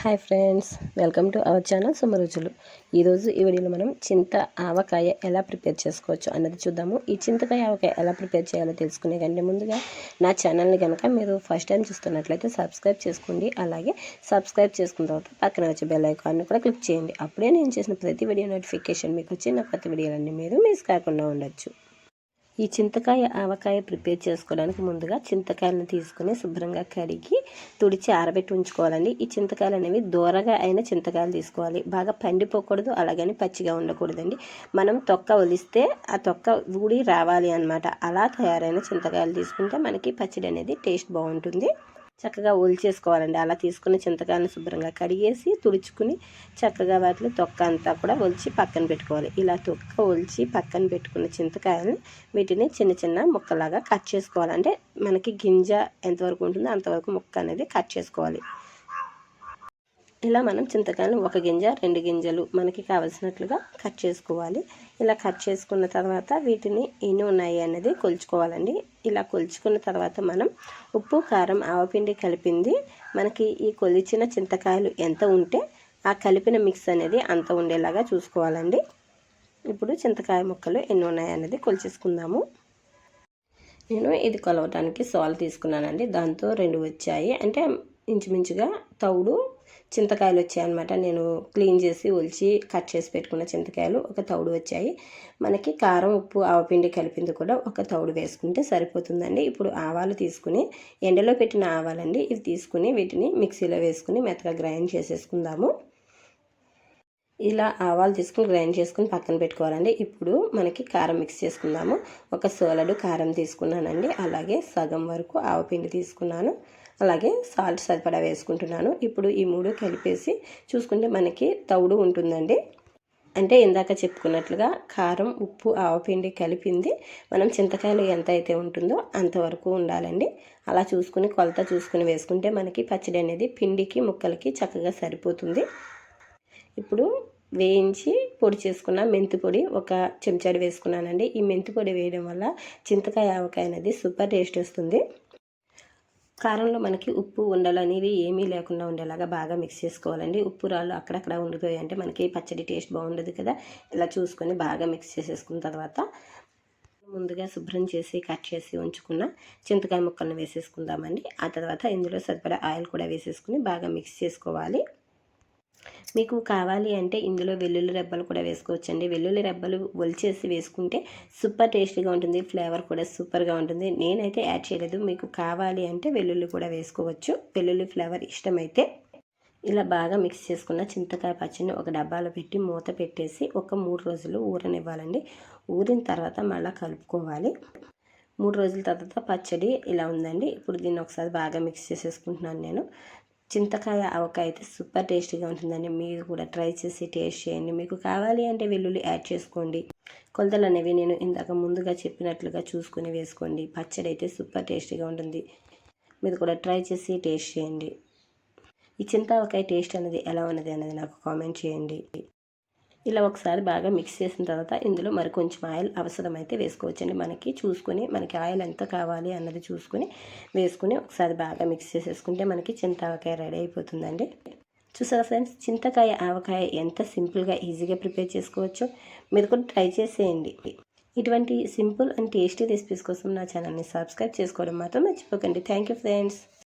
Hi friends, welcome to our channel Suma రుచులు. ఈరోజు ఈ వీడియోలో మనం చింత ఆవకాయ ఎలా ప్రిపేర్ చేసుకోవచ్చు అన్నది చూద్దాము. ఈ చింతకాయ ఆవకాయ ఎలా ప్రిపేర్ చేయాలో తెలుసుకునే కంటే ముందుగా నా ఛానల్ని కనుక మీరు ఫస్ట్ టైం చూస్తున్నట్లయితే సబ్స్క్రైబ్ చేసుకోండి. అలాగే సబ్స్క్రైబ్ చేసుకున్న తర్వాత పక్కన వచ్చే బెల్ ఐకాన్ని కూడా క్లిక్ చేయండి. అప్పుడే నేను చేసిన ప్రతి వీడియో నోటిఫికేషన్ మీకు వచ్చి నా ప్రతి వీడియోలన్నీ మీరు మిస్ కాకుండా ఉండొచ్చు. ఈ చింతకాయ ఆవకాయ ప్రిపేర్ చేసుకోవడానికి ముందుగా చింతకాయలను తీసుకుని శుభ్రంగా కడిగి తుడిచి ఆరబెట్టి ఉంచుకోవాలండి. ఈ చింతకాయలు అనేవి దూరగా అయిన చింతకాయలు తీసుకోవాలి. బాగా పండిపోకూడదు, అలాగని పచ్చిగా ఉండకూడదండి. మనం తొక్క ఒలిస్తే ఆ తొక్క ఊడి రావాలి అన్నమాట. అలా తయారైన చింతకాయలు తీసుకుంటే మనకి పచ్చడి అనేది టేస్ట్ బాగుంటుంది. చక్కగా ఒలిచేసుకోవాలండి. అలా తీసుకుని చింతకాయలను శుభ్రంగా కడిగేసి తుడుచుకుని చక్కగా వాటిలో తొక్క అంతా కూడా ఒలిచి పక్కన పెట్టుకోవాలి. ఇలా తొక్క ఒలిచి పక్కన పెట్టుకున్న చింతకాయలని వీటిని చిన్న చిన్న ముక్కలాగా కట్ చేసుకోవాలి. అంటే మనకి గింజ ఎంతవరకు ఉంటుందో అంతవరకు ముక్క అనేది కట్ చేసుకోవాలి. ఇలా మనం చింతకాయలు ఒక గింజ 2 గింజలు మనకి కావలసినట్లుగా కట్ చేసుకోవాలి. ఇలా కట్ చేసుకున్న తర్వాత వీటిని ఎన్ని ఉన్నాయి అన్నది కొలుచుకోవాలండి. ఇలా కొలుచుకున్న తర్వాత మనం ఉప్పు, కారం, ఆవపిండి కలిపింది మనకి ఈ కొలిచిన చింతకాయలు ఎంత ఉంటే ఆ కలిపిన మిక్స్ అనేది అంత ఉండేలాగా చూసుకోవాలండి. ఇప్పుడు చింతకాయ ముక్కలు ఎన్ని ఉన్నాయి అన్నది కొలిచేసుకుందాము. నేను ఇది కొలవటానికి సోల్ తీసుకున్నానండి. దాంతో 2 వచ్చాయి. అంటే ఇంచుమించుగా తౌడు చింతకాయలు వచ్చాయన్నమాట. నేను క్లీన్ చేసి ఒలిచి కట్ చేసి పెట్టుకున్న చింతకాయలు ఒక తౌడు వచ్చాయి. మనకి కారం, ఉప్పు, ఆవపిండి కలిపింది కూడా ఒక తౌడు వేసుకుంటే సరిపోతుందండి. ఇప్పుడు ఆవాలు తీసుకుని ఎండలో పెట్టిన ఆవాలండి ఇవి తీసుకుని వీటిని మిక్సీలో వేసుకుని మెత్తగా గ్రైండ్ చేసేసుకుందాము. ఇలా ఆవాలు తీసుకుని గ్రైండ్ చేసుకుని పక్కన పెట్టుకోవాలండి. ఇప్పుడు మనకి కారం మిక్స్ చేసుకుందాము. ఒక సోలడు కారం తీసుకున్నానండి. అలాగే సగం వరకు ఆవపిండి తీసుకున్నాను. అలాగే సాల్ట్ సరిపడా వేసుకుంటున్నాను. ఇప్పుడు ఈ 3 కలిపేసి చూసుకుంటే మనకి తౌడు ఉంటుందండి. అంటే ఇందాక చెప్పుకున్నట్లుగా కారం, ఉప్పు, ఆవపిండి కలిపింది మనం చింతకాయలు ఎంత అయితే ఉంటుందో అంతవరకు ఉండాలండి. అలా చూసుకుని కొలత చూసుకుని వేసుకుంటే మనకి పచ్చడి అనేది పిండికి ముక్కలకి చక్కగా సరిపోతుంది. ఇప్పుడు వేయించి పొడి చేసుకున్న మెంతి పొడి ఒక చెంచాడు వేసుకున్నానండి. ఈ మెంతి పొడి వేయడం వల్ల చింతకాయ ఆవకాయ అనేది సూపర్ టేస్ట్ వస్తుంది. కారంలో మనకి ఉప్పు ఉండలు అనేవి ఏమీ లేకుండా ఉండేలాగా బాగా మిక్స్ చేసుకోవాలండి. ఉప్పు రాళ్ళు అక్కడక్కడ ఉండిపోయాయి అంటే మనకి పచ్చడి టేస్ట్ బాగుండదు కదా. ఇలా చూసుకొని బాగా మిక్స్ చేసేసుకున్న తర్వాత ముందుగా శుభ్రం చేసి కట్ చేసి ఉంచుకున్న చింతకాయ ముక్కలను వేసేసుకుందామండి. ఆ తర్వాత ఇందులో సరిపడా ఆయిల్ కూడా వేసేసుకుని బాగా మిక్స్ చేసుకోవాలి. మీకు కావాలి అంటే ఇందులో వెల్లుల్లి రెబ్బలు కూడా వేసుకోవచ్చండి. వెల్లుల్లి రెబ్బలు ఒలిచేసి వేసుకుంటే సూపర్ టేస్టీగా ఉంటుంది. ఫ్లేవర్ కూడా సూపర్గా ఉంటుంది. నేనైతే యాడ్ చేయలేదు. మీకు కావాలి అంటే వెల్లుల్లి కూడా వేసుకోవచ్చు, వెల్లుల్లి ఫ్లేవర్ ఇష్టమైతే. ఇలా బాగా మిక్స్ చేసుకున్న చింతకాయ పచ్చడిని ఒక డబ్బాలో పెట్టి మూత పెట్టేసి ఒక 3 రోజులు ఊరనివ్వాలండి. ఊరిన తర్వాత మళ్ళీ కలుపుకోవాలి. 3 రోజుల తర్వాత పచ్చడి ఇలా ఉందండి. ఇప్పుడు దీన్ని ఒకసారి బాగా మిక్స్ చేసేసుకుంటున్నాను నేను. చింతకాయ ఆవకాయ అయితే సూపర్ టేస్టీగా ఉంటుందండి. మీరు కూడా ట్రై చేసి టేస్ట్ చేయండి. మీకు కావాలి అంటే వెల్లుల్లి యాడ్ చేసుకోండి. కొలతలు అనేవి నేను ఇందాక ముందుగా చెప్పినట్లుగా చూసుకుని వేసుకోండి. పచ్చడి అయితే సూపర్ టేస్టీగా ఉంటుంది. మీరు కూడా ట్రై చేసి టేస్ట్ చేయండి. ఈ చింత ఆవకాయ టేస్ట్ అనేది ఎలా ఉన్నది అనేది నాకు కామెంట్ చేయండి. ఇలా ఒకసారి బాగా మిక్స్ చేసిన తర్వాత ఇందులో మరి కొంచెం ఆయిల్ అవసరమైతే వేసుకోవచ్చండి. మనకి చూసుకొని మనకి ఆయిల్ ఎంత కావాలి అన్నది చూసుకొని వేసుకుని ఒకసారి బాగా మిక్స్ చేసేసుకుంటే మనకి చింత ఆవకాయ రెడీ అయిపోతుందండి. చూసారా ఫ్రెండ్స్, చింతకాయ ఆవకాయ ఎంత సింపుల్గా ఈజీగా ప్రిపేర్ చేసుకోవచ్చు. మీరు కూడా ట్రై చేసేయండి. ఇటువంటి సింపుల్ అండ్ టేస్టీ రెసిపీస్ కోసం నా ఛానల్ని సబ్స్క్రైబ్ చేసుకోవడం మాత్రం మర్చిపోకండి. Thank you friends.